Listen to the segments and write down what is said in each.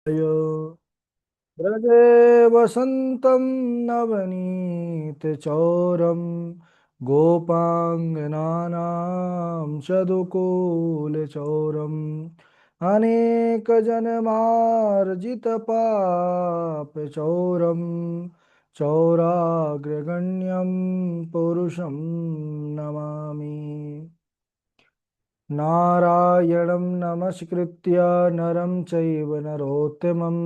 यो व्रजे वसन्तं नवनीतचौरं गोपाङ्गनानां चदुकूलचौरम् अनेकजन्मार्जितपापचौरं चौराग्रगण्यं पुरुषं नमामि। नारायणं नमस्कृत्य नरं चैव नरोत्तमं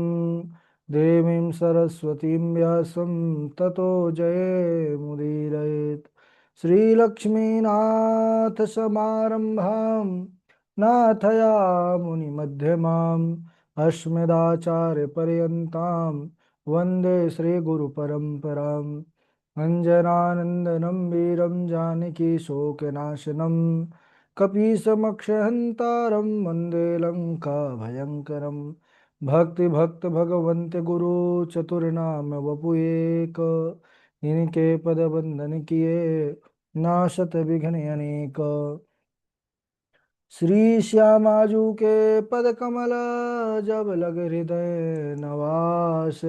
देवीं सरस्वतीं व्यासं ततो जयमुदीरयेत्। श्रीलक्ष्मीनाथसमारम्भां नाथयामुनिमध्यमाम् अस्मदाचार्यपर्यन्तां वन्दे श्रीगुरुपरम्पराम्। अञ्जनानन्दनं वीरं जानकीशोकनाशनं कपीशमक्षहन्तारं वन्दे लङ्काभयङ्करम्। भक्ति भगवन्त गुरु चतुर्नाम वपु एक, इनके पद बंधन किए नाशत विघ्न अनेक। श्री श्यामाजू के पद कमल जब लग हृदय नवास,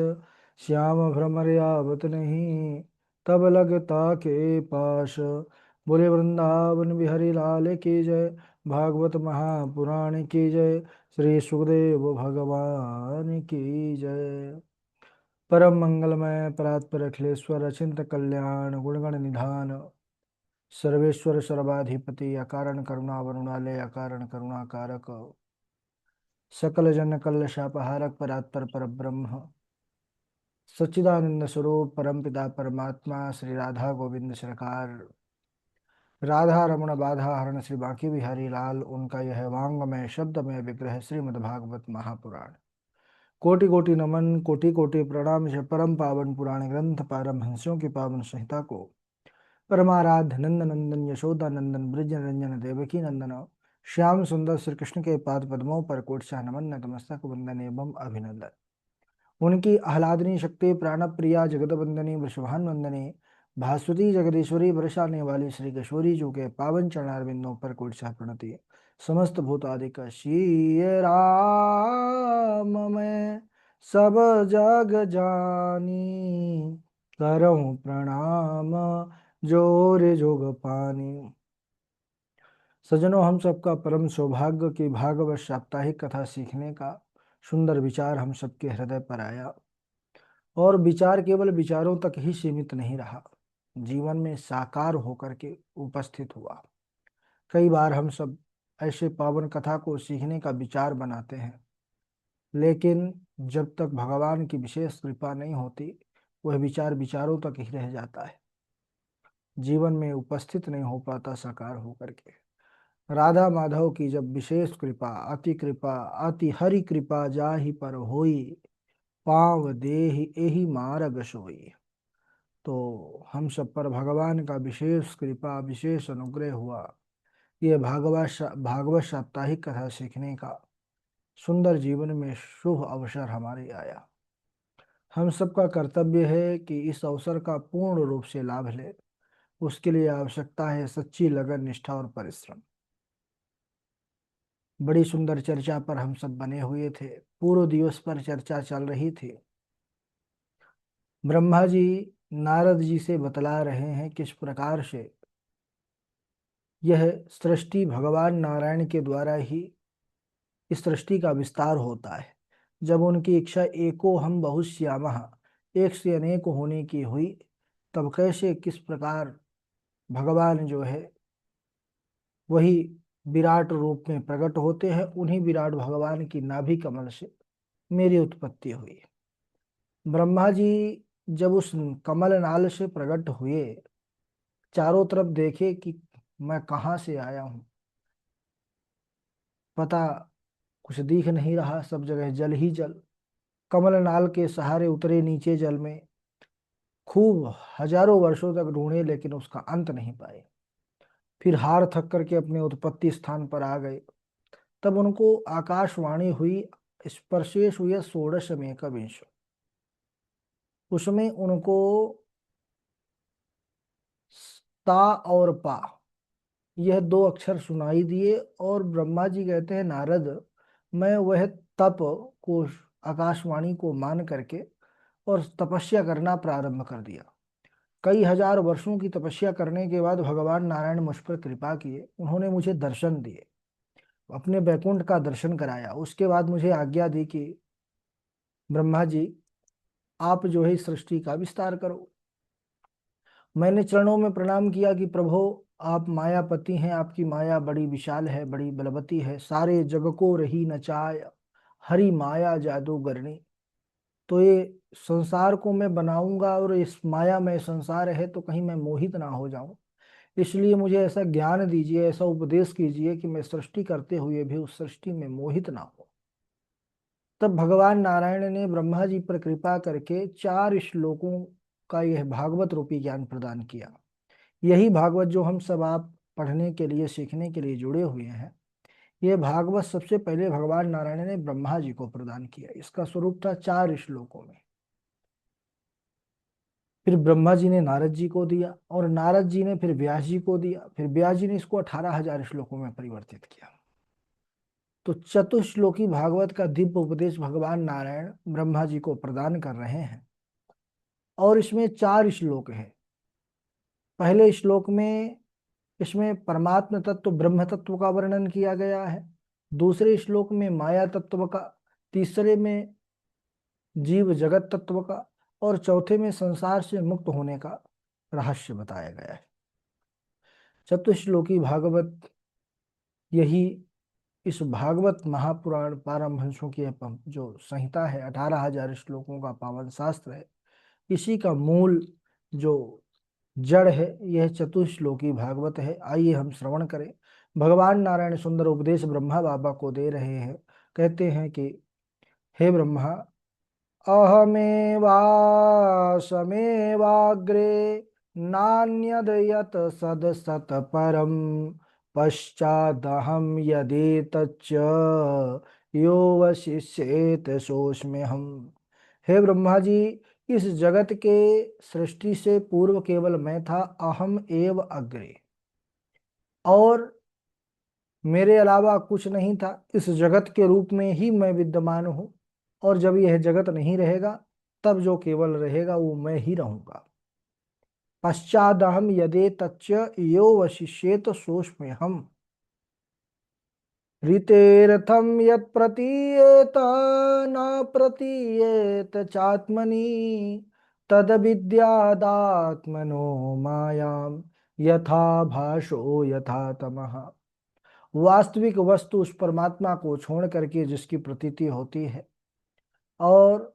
श्याम भ्रमर आवत नहीं तब लगता के पास। बोले वृंदावन बिहारी लाल की जय, भागवत महापुराण की जय, श्री सुखदेव भगवान की जय। परम मंगलमय परात्पर अखिलेश्वर अचिंत कल्याण गुणगण निधान सर्वेश्वर सर्वाधिपति अकारण करुणा वरुणालय अकारण करुणा कारक सकल जन कल शापहारक परात्पर पर ब्रह्म सच्चिदानंद स्वरूप परम पिता परमात्मा श्री राधा गोविंद सरकार राधा रमण बाधा हरण श्री बांकी बिहारी लाल उनका यह वांगमय शब्दमय विग्रह श्रीमद् भागवत महापुराण। कोटि कोटि नमन कोटि कोटि प्रणाम से परम पावन पुराण ग्रंथ पारमहंस्यों की पावन संहिता को परमाराध्य नंद नंदन यशोदा नंदन ब्रज रंजन देवकी नंदन श्याम सुंदर श्री कृष्ण के पाद पद्मों पर कोटशाह नमन नतमस्तक वंदन एवं अभिनंदन। उनकी आह्लादनी शक्ति प्राण प्रिया जगत वंदनी वृषभान वंदनी भास्वती जगदीश्वरी बरसाने वाली श्री किशोरी जी के पावन चरणारविंदों पर कोटशाह प्रणति। समस्त भूतादिक श्री राम मैं सब जग जानी, करऊं प्रणाम जोर जोग पानी। सज्जनों, हम सबका परम सौभाग्य की भागवत साप्ताहिक कथा सीखने का सुंदर विचार हम सबके हृदय पर आया, और विचार केवल विचारों तक ही सीमित नहीं रहा, जीवन में साकार होकर के उपस्थित हुआ। कई बार हम सब ऐसे पावन कथा को सीखने का विचार बनाते हैं, लेकिन जब तक भगवान की विशेष कृपा नहीं होती वह विचार विचारों तक ही रह जाता है, जीवन में उपस्थित नहीं हो पाता साकार होकर के। राधा माधव की जब विशेष कृपा अति हरि कृपा जाहि पर होई, पाँव देहि एहि मार्ग सोई। तो हम सब पर भगवान का विशेष कृपा विशेष अनुग्रह हुआ। ये भागवत साप्ताहिक कथा सीखने का सुंदर जीवन में शुभ अवसर हमारे आया। हम सबका कर्तव्य है कि इस अवसर का पूर्ण रूप से लाभ ले। उसके लिए आवश्यकता है सच्ची लगन निष्ठा और परिश्रम। बड़ी सुंदर चर्चा पर हम सब बने हुए थे। पूर्व दिवस पर चर्चा चल रही थी। ब्रह्मा जी नारद जी से बतला रहे हैं किस प्रकार से यह सृष्टि भगवान नारायण के द्वारा ही इस सृष्टि का विस्तार होता है। जब उनकी इच्छा एको हम बहुश्यामः, एक से अनेक होने की हुई, तब कैसे किस प्रकार भगवान जो है वही विराट रूप में प्रकट होते हैं। उन्हीं विराट भगवान की नाभि कमल से मेरी उत्पत्ति हुई। ब्रह्मा जी जब उस कमल नाल से प्रकट हुए, चारों तरफ देखे कि मैं कहाँ से आया हूँ, पता कुछ दिख नहीं रहा, सब जगह जल ही जल। कमल नाल के सहारे उतरे नीचे जल में, खूब हजारों वर्षों तक ढूंढे लेकिन उसका अंत नहीं पाए। फिर हार थक करके अपने उत्पत्ति स्थान पर आ गए। तब उनको आकाशवाणी हुई, स्पर्शेश हुए षोडश में का विंश। उसमें उनको ता और पा यह दो अक्षर सुनाई दिए, और ब्रह्मा जी कहते हैं नारद, मैं वह तप को आकाशवाणी को मान करके और तपस्या करना प्रारंभ कर दिया। कई हजार वर्षों की तपस्या करने के बाद भगवान नारायण मुझ पर कृपा किए, उन्होंने मुझे दर्शन दिए, अपने बैकुंठ का दर्शन कराया। उसके बाद मुझे आज्ञा दी कि ब्रह्मा जी, आप जो है इस सृष्टि का विस्तार करो। मैंने चरणों में प्रणाम किया कि प्रभु, आप मायापति हैं, आपकी माया बड़ी विशाल है, बड़ी बलवती है। सारे जग को रही नचाय, हरि माया जादूगरनी। तो ये संसार को मैं बनाऊंगा और इस माया में संसार है तो कहीं मैं मोहित ना हो जाऊं, इसलिए मुझे ऐसा ज्ञान दीजिए, ऐसा उपदेश कीजिए कि मैं सृष्टि करते हुए भी उस सृष्टि में मोहित ना हो। तब भगवान नारायण ने ब्रह्मा जी पर कृपा करके 4 श्लोकों का यह भागवत रूपी ज्ञान प्रदान किया। यही भागवत जो हम सब आप पढ़ने के लिए, सीखने के लिए जुड़े हुए हैं, यह भागवत सबसे पहले भगवान नारायण ने ब्रह्मा जी को प्रदान किया। इसका स्वरूप था 4 श्लोकों में। फिर ब्रह्मा जी ने नारद जी को दिया और नारद जी ने फिर व्यास जी को दिया, फिर व्यास जी ने इसको 18,000 श्लोकों में परिवर्तित किया। तो चतुश्लोकी भागवत का दिव्य उपदेश भगवान नारायण ब्रह्मा जी को प्रदान कर रहे हैं। और इसमें 4 श्लोक है। पहले श्लोक में इसमें परमात्म तत्व, ब्रह्म तत्व का वर्णन किया गया है। दूसरे श्लोक में माया तत्व का, तीसरे में जीव जगत तत्व का, और चौथे में संसार से मुक्त होने का रहस्य बताया गया है। चतुश्लोकी भागवत, यही इस भागवत महापुराण पारमहंसों की जो संहिता है, 18,000 श्लोकों का पावन शास्त्र है, इसी का मूल जो जड़ है, यह चतुश्लोकी भागवत है। आइए हम श्रवण करें। भगवान नारायण सुंदर उपदेश ब्रह्मा बाबा को दे रहे हैं। कहते हैं कि हे ब्रह्मा, अहमेवासमेवाग्रे नान्यद यत सदसत परम पश्चादहम यदेतच्च यो वशिष्येत सोऽस्म्यहम् हम। हे ब्रह्मा जी, इस जगत के सृष्टि से पूर्व केवल मैं था, अहम एव अग्रे, और मेरे अलावा कुछ नहीं था। इस जगत के रूप में ही मैं विद्यमान हूँ, और जब यह जगत नहीं रहेगा तब जो केवल रहेगा वो मैं ही रहूंगा। पश्चादहम यदे तच्च यो वशिष्येत सोऽस्म्यहम् हम। ऋतेरथम यत् प्रतीयेत न प्रतीयेत चात्मनि तद विद्यादात्मनो मायाम यथा भाषो यथा तमः। वास्तविक वस्तु उस परमात्मा को छोड़ करके जिसकी प्रतीति होती है, और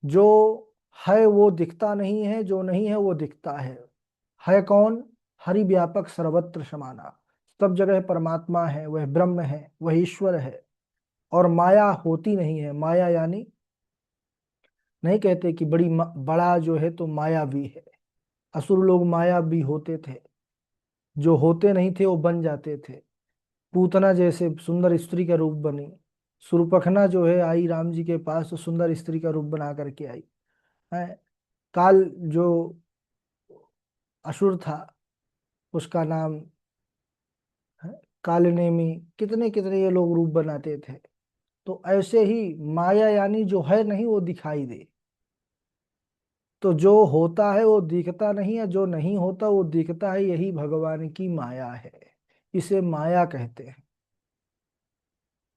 जो है वो दिखता नहीं है, जो नहीं है वो दिखता है कौन? हरि व्यापक सर्वत्र समाना, सब जगह परमात्मा है, वह ब्रह्म है, वह ईश्वर है। और माया होती नहीं है। माया यानी नहीं कहते कि बड़ा जो है तो माया भी है। असुर लोग माया भी होते थे, जो होते नहीं थे वो बन जाते थे। पूतना जैसे सुंदर स्त्री का रूप बनी, सुरपखना जो है आई राम जी के पास तो सुंदर स्त्री का रूप बना करके आई है। काल जो असुर था, उसका नाम है कालनेमी। कितने कितने ये लोग रूप बनाते थे। तो ऐसे ही माया यानी जो है नहीं वो दिखाई दे। तो जो होता है वो दिखता नहीं है, जो नहीं होता वो दिखता है, यही भगवान की माया है। इसे माया कहते हैं।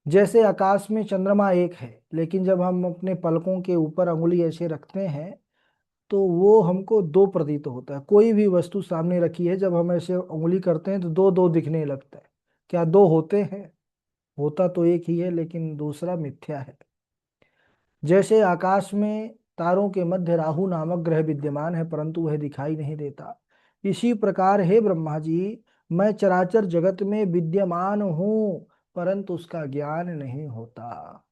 जैसे आकाश में चंद्रमा एक है, लेकिन जब हम अपने पलकों के ऊपर अंगुली ऐसे रखते हैं तो वो हमको दो प्रतीत होता है। कोई भी वस्तु सामने रखी है, जब हम ऐसे उंगली करते हैं तो दो दो दिखने लगता है। क्या दो होते हैं? होता तो एक ही है, लेकिन दूसरा मिथ्या है। जैसे आकाश में तारों के मध्य राहु नामक ग्रह विद्यमान है, परंतु वह दिखाई नहीं देता, इसी प्रकार हे ब्रह्मा जी, मैं चराचर जगत में विद्यमान हूँ, परंतु उसका ज्ञान नहीं होता।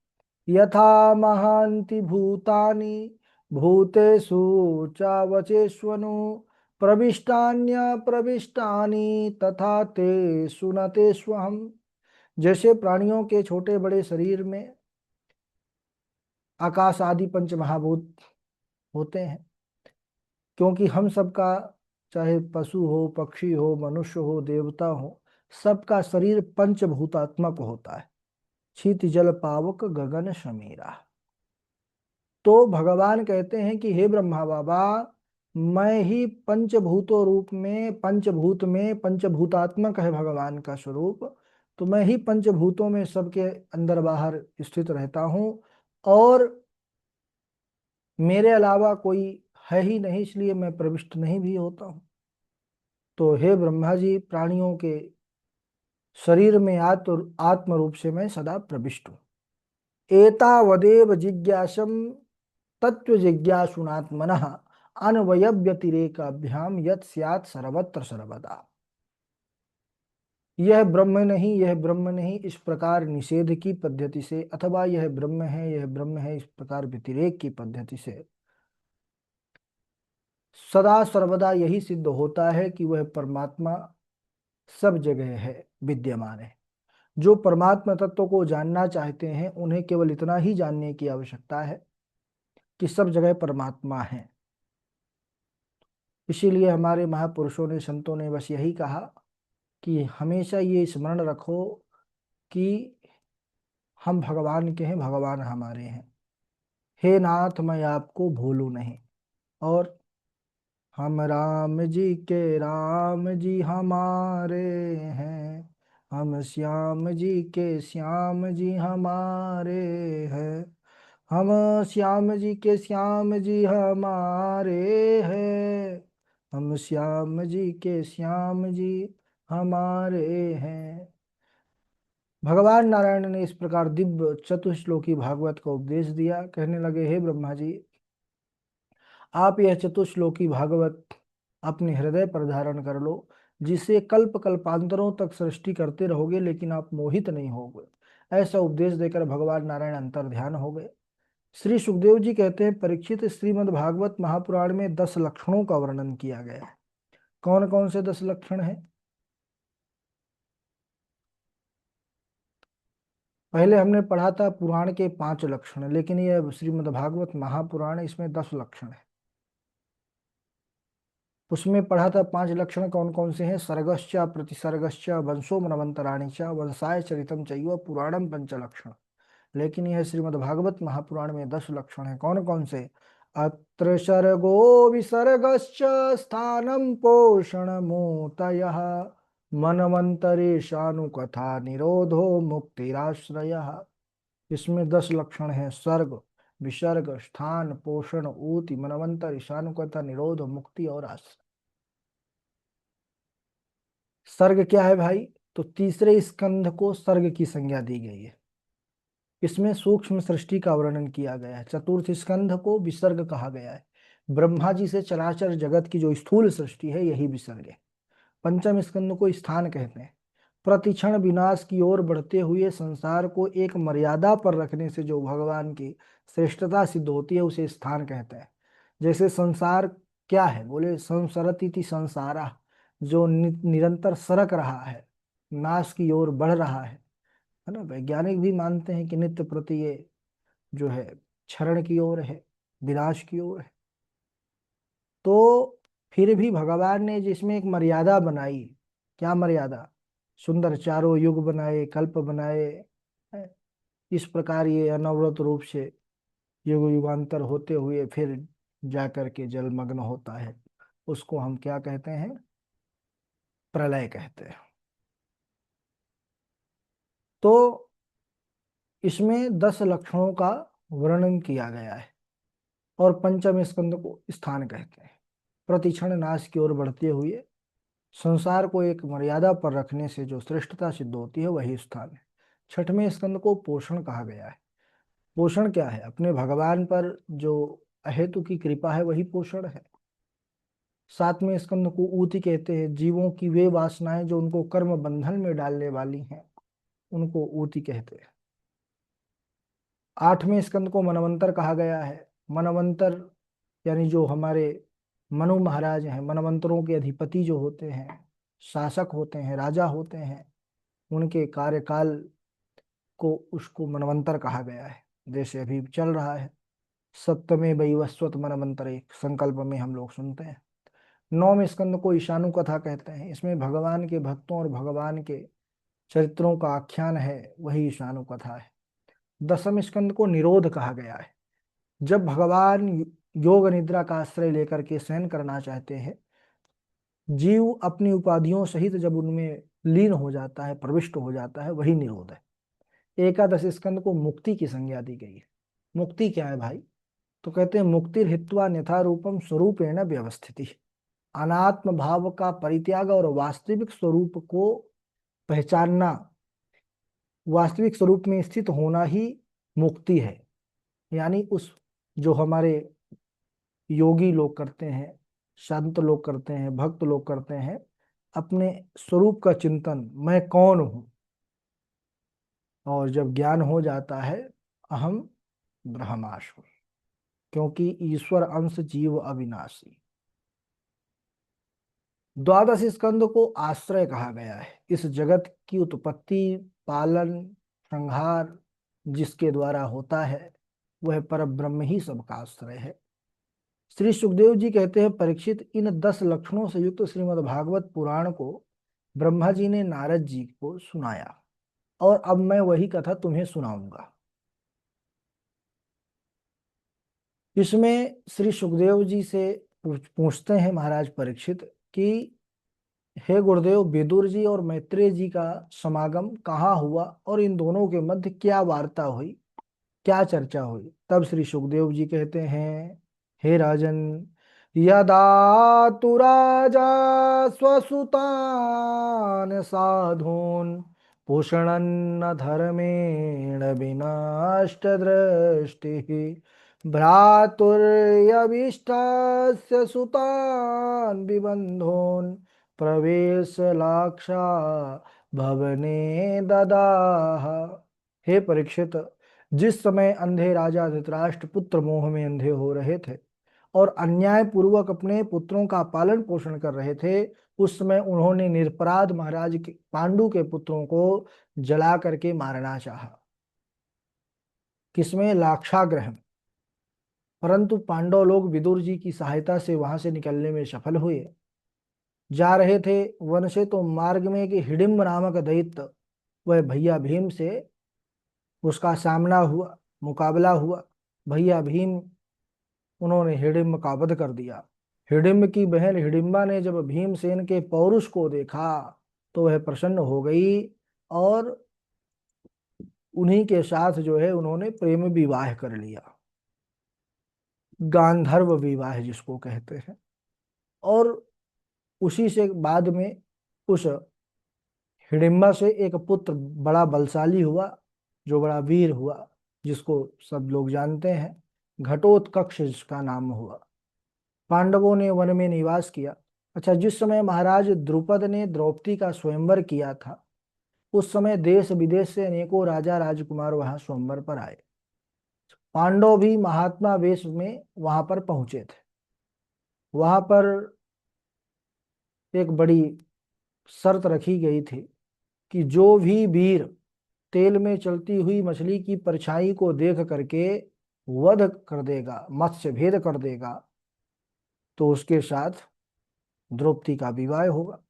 यथा महान्ति भूतानि भूतेषु च वचेष्वनु प्रविष्टान्य प्रविष्टानि तथा तेषु न तेष्वहम्। जैसे प्राणियों के छोटे बड़े शरीर में आकाश आदि पंच महाभूत होते हैं, क्योंकि हम सबका, चाहे पशु हो, पक्षी हो, मनुष्य हो, देवता हो, सबका शरीर पंचभूतात्मक होता है। क्षिति जल पावक गगन समीरा। तो भगवान कहते हैं कि हे ब्रह्मा बाबा, मैं ही पंचभूतों रूप में, पंचभूत में पंचभूतात्मक है भगवान का स्वरूप। तो मैं ही पंचभूतों में सबके अंदर बाहर स्थित रहता हूँ, और मेरे अलावा कोई है ही नहीं, इसलिए मैं प्रविष्ट नहीं भी होता हूँ। तो हे ब्रह्मा जी, प्राणियों के शरीर में आत्म रूप से मैं सदा प्रविष्ट हूँ। एतावदेव जिज्ञासम तत्व जिज्ञासुनात्मनः अन्वय व्यतिरेकाभ्याम यत् स्यात् सर्वत्र सर्वदा। यह ब्रह्म नहीं, यह ब्रह्म नहीं, इस प्रकार निषेध की पद्धति से, अथवा यह ब्रह्म है, यह ब्रह्म है, इस प्रकार व्यतिरेक की पद्धति से सदा सर्वदा यही सिद्ध होता है कि वह परमात्मा सब जगह है, विद्यमान है। जो परमात्मा तत्व को जानना चाहते हैं उन्हें केवल इतना ही जानने की आवश्यकता है कि सब जगह परमात्मा है। इसीलिए हमारे महापुरुषों ने, संतों ने बस यही कहा कि हमेशा ये स्मरण रखो कि हम भगवान के हैं, भगवान हमारे हैं। हे नाथ, मैं आपको भूलूं नहीं। और हम राम जी के, राम जी हमारे हैं, हम श्याम जी के, श्याम जी हमारे हैं, हम श्याम जी के, श्याम जी हमारे हैं, हम श्याम जी के, श्याम जी हमारे हैं। भगवान नारायण ने इस प्रकार दिव्य चतुश्लोकी भागवत का उपदेश दिया। कहने लगे, हे ब्रह्मा जी, आप यह चतुश्लोकी भागवत अपने हृदय पर धारण कर लो, जिसे कल्प कल्पांतरों तक सृष्टि करते रहोगे लेकिन आप मोहित नहीं होगे। ऐसा उपदेश देकर भगवान नारायण अंतर ध्यान हो गए। श्री सुखदेव जी कहते हैं, परीक्षित, श्रीमद् भागवत महापुराण में 10 लक्षणों का वर्णन किया गया है। कौन कौन से 10 लक्षण हैं? पहले हमने पढ़ा था पुराण के 5 लक्षण, लेकिन यह श्रीमद् भागवत महापुराण है, इसमें 10 लक्षण है। उसमें पढ़ा था 5 लक्षण कौन कौन से हैं। सर्गश्च, प्रतिसर्गश्च, वंशो मनवंतराणि च, वंशाय चरितम चैव पुराणम पंचलक्षण। लेकिन यह श्रीमद् भागवत महापुराण में 10 लक्षण है। कौन कौन से? अत्र सर्गो विसर्गश्च स्थानं पोषणमूतयः, मनवंतरेशानुकथा निरोधो मुक्तिराश्रयः। इसमें 10 लक्षण है। सर्ग, विसर्ग, स्थान, पोषण, ऊति, मनवंतर, ईशानुकथा, निरोध, मुक्ति और आश्रय। सर्ग क्या है भाई? तो तीसरे स्कंध को सर्ग की संज्ञा दी गई है। इसमें सूक्ष्म सृष्टि का वर्णन किया गया है। चतुर्थ स्कंध को विसर्ग कहा गया है। ब्रह्मा जी से चराचर जगत की जो स्थूल सृष्टि है, यही विसर्ग है। पंचम स्कंद को स्थान कहते हैं। प्रतिक्षण विनाश की ओर बढ़ते हुए संसार को एक मर्यादा पर रखने से जो भगवान की श्रेष्ठता सिद्ध होती है, उसे स्थान कहते हैं। जैसे संसार क्या है? बोले संसरती संसारा, जो निरंतर सरक रहा है, नाश की ओर बढ़ रहा है ना। वैज्ञानिक भी मानते हैं कि नित्य प्रति ये जो है क्षरण की ओर है, विनाश की ओर है। तो फिर भी भगवान ने जिसमें एक मर्यादा बनाई, क्या मर्यादा? सुंदर चारों युग बनाए, कल्प बनाए, है। इस प्रकार ये अनवरत रूप से युग युगांतर होते हुए फिर जाकर के जलमग्न होता है। उसको हम क्या कहते हैं? प्रलय कहते हैं। तो इसमें 10 लक्षणों का वर्णन किया गया है। और पंचम स्कंद को स्थान कहते हैं। प्रतिक्षण नाश की ओर बढ़ते हुए संसार को एक मर्यादा पर रखने से जो श्रेष्ठता सिद्ध होती है, वही स्थान है। छठवें स्कंद को पोषण कहा गया है। पोषण क्या है? अपने भगवान पर जो अहेतु की कृपा है, वही पोषण है। सातवें स्कंद को ऊति कहते हैं। जीवों की वे वासनाएं जो उनको कर्म बंधन में डालने वाली हैं, उनको ऊति कहते हैं। आठवें स्कंद को मनवंतर कहा गया है। मनवंतर यानी जो हमारे मनु महाराज हैं, मनवंतरों के अधिपति जो होते हैं, शासक होते हैं, राजा होते हैं, उनके कार्यकाल को, उसको मनवंतर कहा गया है। जैसे अभी चल रहा है, सप्तमे वैवस्वत मनवंतर, एक संकल्प में हम लोग सुनते हैं। नौवें स्कंद को ईशानु कथा कहते हैं। इसमें भगवान के भक्तों और भगवान के चरित्रों का आख्यान है, वही ईशानु कथा है। दसम स्कंद को निरोध कहा गया है। जब भगवान योग निद्रा का आश्रय लेकर के शयन करना चाहते हैं, जीव अपनी उपाधियों सहित जब उनमें लीन हो जाता है, प्रविष्ट हो जाता है, वही निरोध है। एकादश स्कंद को मुक्ति की संज्ञा दी गई है। मुक्ति क्या है भाई? तो कहते हैं मुक्ति हित्वा अन्यथा रूपम स्वरूपेण व्यवस्थिति। अनात्म भाव का परित्याग और वास्तविक स्वरूप को पहचानना, वास्तविक स्वरूप में स्थित होना ही मुक्ति है। यानी उस, जो हमारे योगी लोग करते हैं, संत लोग करते हैं, भक्त लोग करते हैं, अपने स्वरूप का चिंतन, मैं कौन हूं। और जब ज्ञान हो जाता है, अहम ब्रह्मास्मि, क्योंकि ईश्वर अंश जीव अविनाशी। द्वादश स्कंद को आश्रय कहा गया है। इस जगत की उत्पत्ति, पालन, संहार जिसके द्वारा होता है, वह पर ब्रह्म ही सबका आश्रय है। श्री सुखदेव जी कहते हैं, परीक्षित, इन 10 लक्षणों से युक्त श्रीमद् भागवत पुराण को ब्रह्मा जी ने नारद जी को सुनाया, और अब मैं वही कथा तुम्हें सुनाऊंगा। इसमें श्री सुखदेव जी से पूछते हैं महाराज परीक्षित कि हे गुरुदेव, विदुर जी और मैत्रेय जी का समागम कहाँ हुआ और इन दोनों के मध्य क्या वार्ता हुई, क्या चर्चा हुई। तब श्री सुखदेव जी कहते हैं, हे राजन, यदा तु राजा स्वसुतान साधून पोषणन्न धर्मेण विनष्ट दृष्टि भ्रातुर्यभिष्टस्य सुतान विबंधोन प्रवेश लाक्षा भवने ददाह। हे परीक्षित, जिस समय अंधे राजा धृतराष्ट्र पुत्र मोह में अंधे हो रहे थे और अन्याय पूर्वक अपने पुत्रों का पालन पोषण कर रहे थे, उस समय उन्होंने निरपराध महाराज के, पांडु के पुत्रों को जला करके मारना चाहा। किसमें? लाक्षागृह में। परंतु पांडव लोग विदुर जी की सहायता से वहां से निकलने में सफल हुए। जा रहे थे वन से, तो मार्ग में एक हिडिंब नामक दैत्य, वह भैया भीम से उसका सामना हुआ, मुकाबला हुआ। भैया भीम, उन्होंने हिडिंब का वध कर दिया। हिडिंब की बहन हिडिंबा ने जब भीमसेन के पौरुष को देखा, तो वह प्रसन्न हो गई और उन्हीं के साथ जो है उन्होंने प्रेम विवाह कर लिया, गांधर्व विवाह जिसको कहते हैं। और उसी से बाद में उस हिडिंबा से एक पुत्र बड़ा बलशाली हुआ, जो बड़ा वीर हुआ, जिसको सब लोग जानते हैं, घटोत्कच जिसका नाम हुआ। पांडवों ने वन में निवास किया। अच्छा, जिस समय महाराज द्रुपद ने द्रौपदी का स्वयंवर किया था, उस समय देश विदेश से अनेकों राजा राजकुमार वहां स्वयंवर पर आए। पांडव भी महात्मा वेश में वहां पर पहुंचे थे। वहां पर एक बड़ी शर्त रखी गई थी कि जो भी वीर तेल में चलती हुई मछली की परछाई को देख करके वध कर देगा, मत्स्य भेद कर देगा, तो उसके साथ द्रौपदी का विवाह होगा।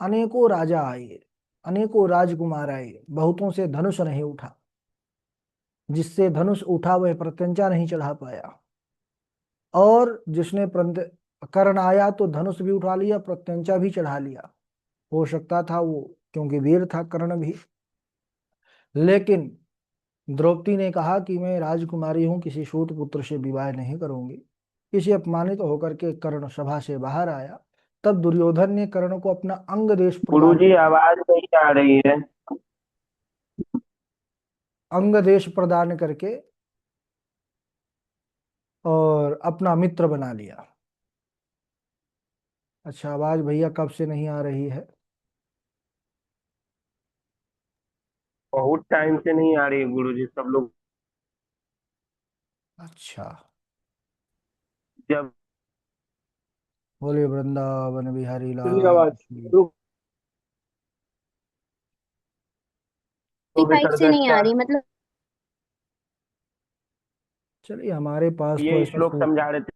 अनेकों राजा आए, अनेकों राजकुमार आए, बहुतों से धनुष नहीं उठा। जिससे धनुष उठा वह प्रत्यंचा नहीं चढ़ा पाया, और जिसने कर्ण आया तो धनुष भी उठा लिया, प्रत्यंचा भी चढ़ा लिया। हो सकता था वो, क्योंकि वीर था कर्ण भी। लेकिन द्रौपदी ने कहा कि मैं राजकुमारी हूं, किसी सूत पुत्र से विवाह नहीं करूंगी। इसे अपमानित होकर के कर्ण सभा से बाहर आया। तब दुर्योधन ने कर्ण को अपना अंग देश प्रदान गुरुजी आवाज नहीं आ रही है। अंग देश प्रदान करके और अपना मित्र बना लिया। अच्छा, आवाज भैया कब से नहीं आ रही है? बहुत टाइम से नहीं आ रही है गुरुजी, सब लोग अच्छा, जब बोले वृंदावन बिहारी चलिए लाल आवाज की। रुक तो भी 5 कर से नहीं आ देता। रही मतलब। चलिए, हमारे पास तो ये ऐसा श्लोक समझा रहे थे।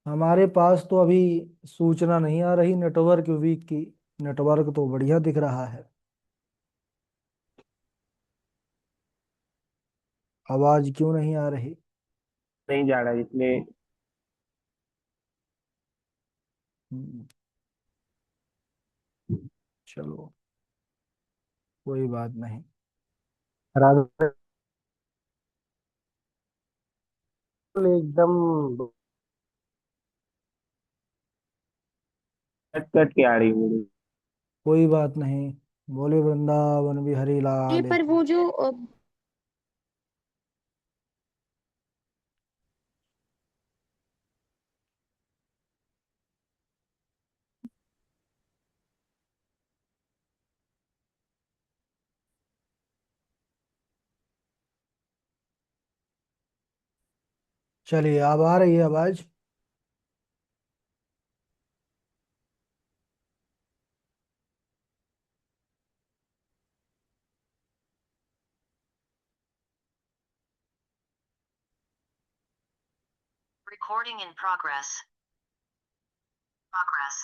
हमारे पास तो अभी सूचना नहीं आ रही नेटवर्क वीक की। नेटवर्क तो बढ़िया दिख रहा है। आवाज क्यों नहीं आ रही? नहीं जा रहा इसलिए। हम्म, चलो, कोई बात नहीं। राहुल एकदम कट कट के आ रही है। कोई बात नहीं। बोले वृंदावन बिहारी ये लाल पर की। वो जो चलिए, अब आ रही है आवाज? Recording in progress. Progress.